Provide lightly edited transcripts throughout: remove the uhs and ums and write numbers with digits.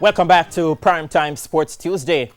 Welcome back to Primetime Sports Tuesday.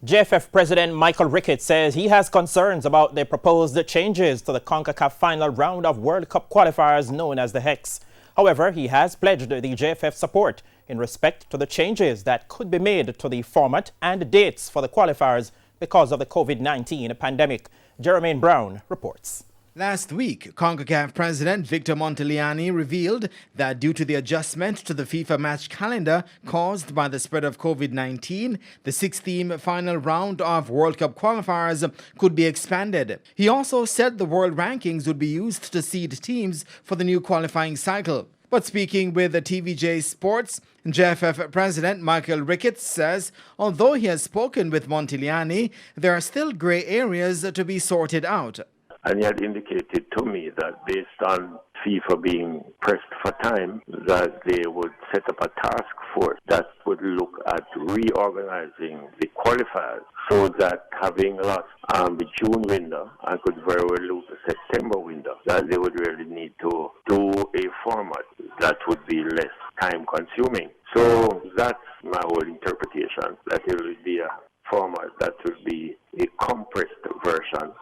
JFF President Michael Ricketts says he has concerns about the proposed changes to the CONCACAF final round of World Cup qualifiers known as the HEX. However, he has pledged the JFF support in respect to the changes that could be made to the format and dates for the qualifiers because of the COVID-19 pandemic. Jermaine Brown reports. Last week, CONCACAF President Victor Montagliani revealed that due to the adjustment to the FIFA match calendar caused by the spread of COVID-19, the six-team final round of World Cup qualifiers could be expanded. He also said the world rankings would be used to seed teams for the new qualifying cycle. But speaking with the TVJ Sports, JFF President Michael Ricketts says although he has spoken with Montagliani, there are still gray areas to be sorted out. And he had indicated to me that based on FIFA being pressed for time, that they would set up a task force that would look at reorganizing the qualifiers so that having lost the June window and could very well lose the September window, that they would really need to do a format that would be less time consuming. So that's my whole interpretation, that it will be a format that would be a compressed version.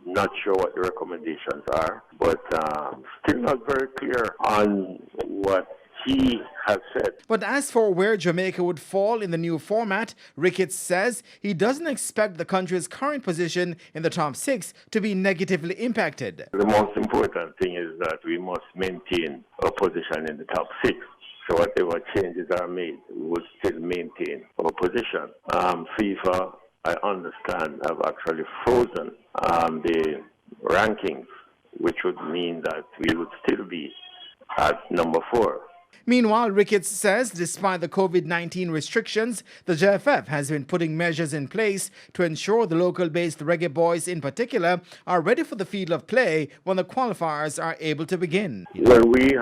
Not sure what the recommendations are, but still not very clear on what he has said. But as for where Jamaica would fall in the new format, Ricketts says he doesn't expect the country's current position in the top six to be negatively impacted. The most important thing is that we must maintain our position in the top six. So whatever changes are made, we will still maintain our position. FIFA, I understand, have actually frozen the rankings, which would mean that we would still be at number 4. Meanwhile, Ricketts says despite the COVID-19 restrictions, the JFF has been putting measures in place to ensure the local-based reggae boys in particular are ready for the field of play when the qualifiers are able to begin. Well, we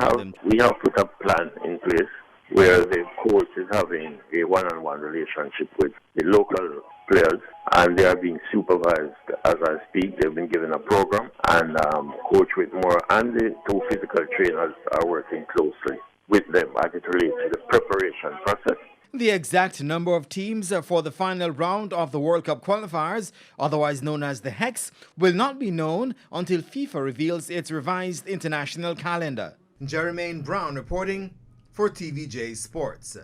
have put a plan in place where the coach is having a one-on-one relationship with the local players, and they are being supervised as I speak. They've been given a program, and Coach Whitmore and the 2 physical trainers are working closely with them as it relates to the preparation process. The exact number of teams for the final round of the World Cup qualifiers, otherwise known as the HEX, will not be known until FIFA reveals its revised international calendar. Jermaine Brown reporting for TVJ Sports.